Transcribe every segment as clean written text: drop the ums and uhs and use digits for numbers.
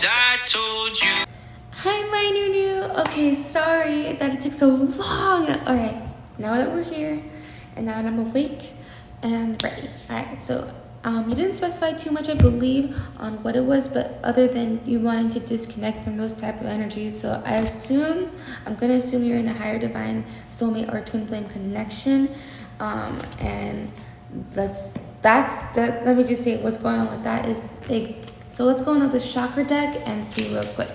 I told you. Hi, my new. Okay, sorry that it took so long. All right, now that we're here, and now that I'm awake and ready. All right, so you didn't specify too much, I believe, on what it was, but other than you wanting to disconnect from those type of energies, so I'm gonna assume you're in a higher divine soulmate or twin flame connection, and let me just say what's going on with that is big. So let's go on with the chakra deck and see real quick.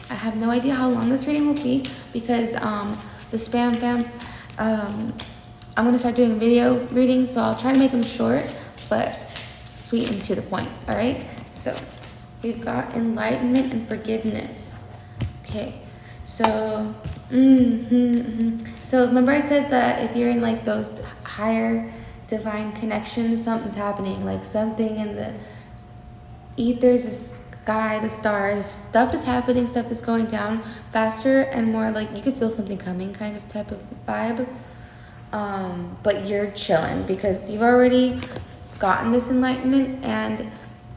I have no idea how long this reading will be because the spam fam, I'm gonna start doing video readings, so I'll try to make them short but sweet and to the point. All right, so we've got enlightenment and forgiveness. Okay, so so remember I said that if you're in like those higher divine connections, something's happening, like something in the ethers, the sky, the stars, stuff is happening, stuff is going down faster and more like you could feel something coming kind of type of vibe. But you're chilling because you've already gotten this enlightenment and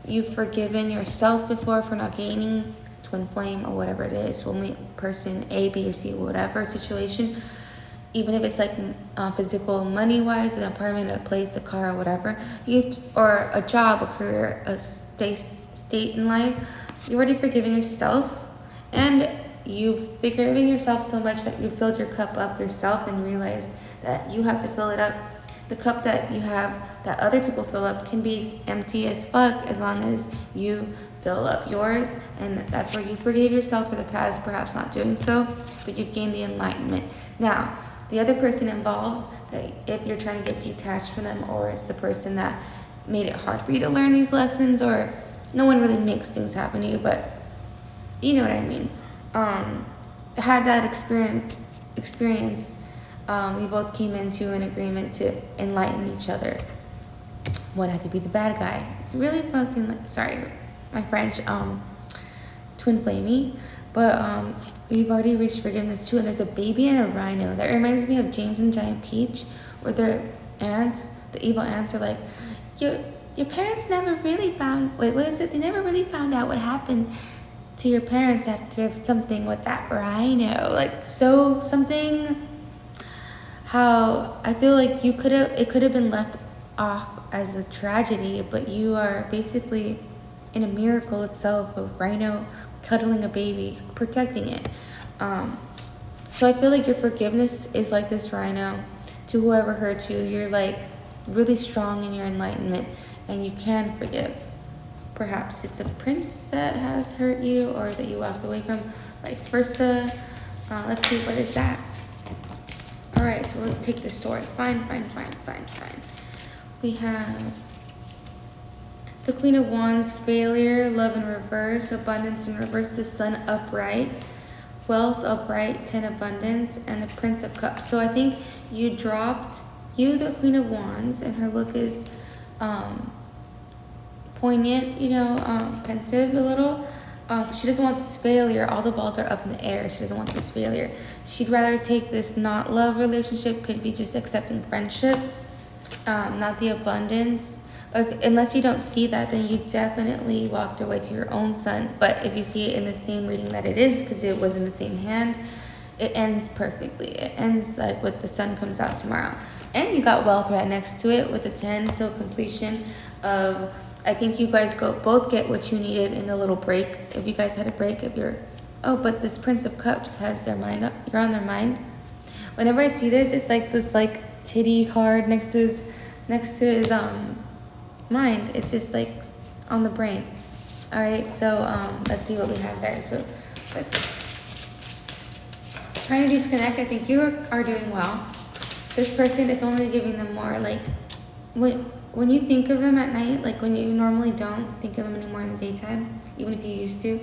you've forgiven yourself before for not gaining twin flame or whatever it is, soulmate person A, B, or C, whatever situation. Even if it's like physical, money-wise, an apartment, a place, a car, or whatever, or a job, a career, a state in life, you've already forgiven yourself, and you've forgiven yourself so much that you filled your cup up yourself and realized that you have to fill it up. The cup that you have that other people fill up can be empty as fuck as long as you fill up yours, and that's where you forgave yourself for the past perhaps not doing so, but you've gained the enlightenment. Now, the other person involved, that if you're trying to get detached from them, or it's the person that made it hard for you to learn these lessons, or no one really makes things happen to you, but you know what I mean. Had that experience, we both came into an agreement to enlighten each other. One had to be the bad guy. It's really fucking, sorry, my French, twin flamey. But we've already reached forgiveness too, and there's a baby and a rhino. That reminds me of James and Giant Peach, where their ants, the evil ants, are like, your parents never really found, wait, what is it? They never really found out what happened to your parents after something with that rhino. Like, so something, how I feel like it could have been left off as a tragedy, but you are basically in a miracle itself, a rhino cuddling a baby, protecting it. So I feel like your forgiveness is like this rhino to whoever hurt you. You're like really strong in your enlightenment and you can forgive. Perhaps it's a prince that has hurt you or that you walked away from, vice versa. Let's see, what is that? All right, so let's take the story. Fine. We have the Queen of Wands, failure, love in reverse, abundance in reverse, the Sun upright, wealth upright, 10 abundance, and the Prince of Cups. So I think you dropped, the Queen of Wands, and her look is poignant, pensive a little. She doesn't want this failure. All the balls are up in the air. She doesn't want this failure. She'd rather take this not love relationship, could be just accepting friendship, not the abundance. Unless you don't see that, then you definitely walked your way to your own sun. But if you see it in the same reading that it is, because it was in the same hand, it ends perfectly. It ends like with the sun comes out tomorrow. And you got wealth right next to it with the 10, so completion of, I think you guys both get what you needed in the little break. If you guys had a break, but this Prince of Cups has their mind up. You're on their mind. Whenever I see this, it's like this like titty card next to his mind. It's just like on the brain. All right, so let's see what we have there. So let's trying to disconnect. I think you are doing well. This person, it's only giving them more like when you think of them at night, like when you normally don't think of them anymore in the daytime, even if you used to,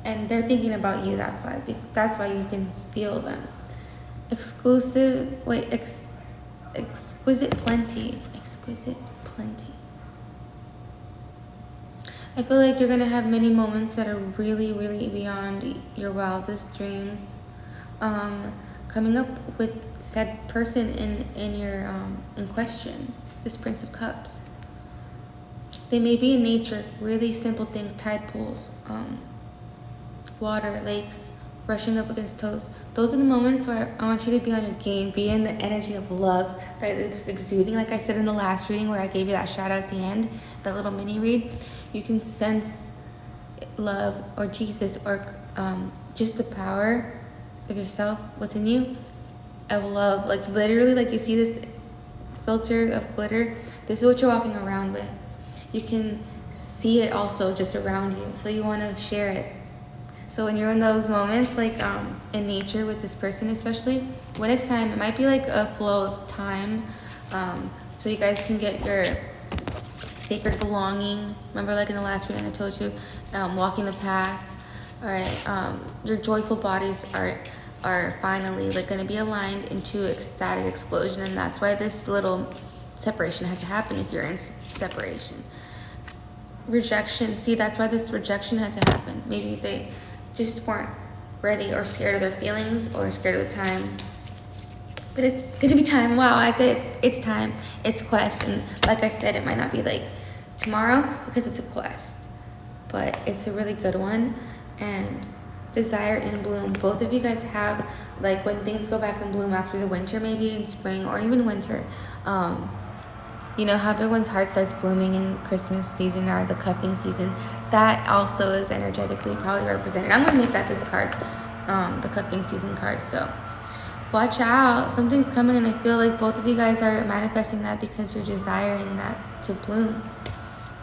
and they're thinking about you. That's why you can feel them. Exquisite plenty. I feel like you're gonna have many moments that are really, really beyond your wildest dreams. Coming up with said person in question, this Prince of Cups. They may be in nature, really simple things, tide pools, water, lakes, brushing up against toes. Those are the moments where I want you to be on your game, be in the energy of love that is exuding. Like I said in the last reading where I gave you that shout out at the end, that little mini read, you can sense love or Jesus or just the power of yourself, what's in you, of love. Like literally, like you see this filter of glitter, this is what you're walking around with. You can see it also just around you, so you want to share it. So when you're in those moments, like in nature with this person especially, when it's time, it might be like a flow of time, so you guys can get your sacred belonging. Remember, like in the last reading I told you, walking the path. All right, your joyful bodies are finally like going to be aligned into ecstatic explosion, and that's why this little separation had to happen. If you're in separation, rejection, see, that's why this rejection had to happen. Maybe they just weren't ready or scared of their feelings or scared of the time, but it's gonna be time. Wow, I say it's time. It's quest, and like I said, it might not be like tomorrow because it's a quest, but it's a really good one. And desire in bloom, both of you guys have, like when things go back in bloom after the winter, maybe in spring or even winter, you know how everyone's heart starts blooming in Christmas season or the cuffing season. That also is energetically probably represented. I'm gonna make that this card, the cuffing season card. So watch out, something's coming, and I feel like both of you guys are manifesting that because you're desiring that to bloom.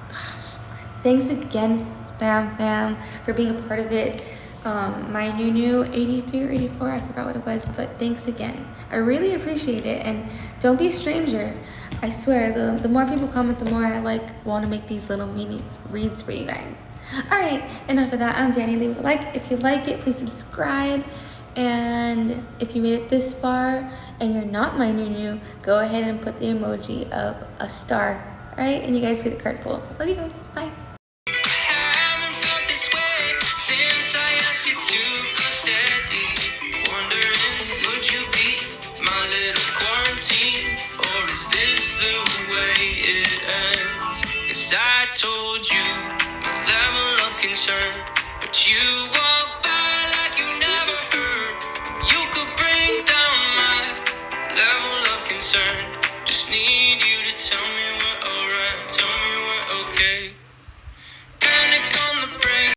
Gosh. Thanks again, fam, for being a part of it. My new 83 or 84, I forgot what it was, but thanks again. I really appreciate it, and don't be a stranger. I swear, the more people comment, the more I want to make these little mini reads for you guys. All right, enough of that. I'm Danny. Leave a like if you like it. Please subscribe. And if you made it this far and you're not my new, go ahead and put the emoji of a star. All right, and you guys get a card pull. Love you guys. Bye. Since I asked you to go steady, wondering, would you be my little quarantine? Or is this the way it ends? 'Cause I told you my level of concern, but you want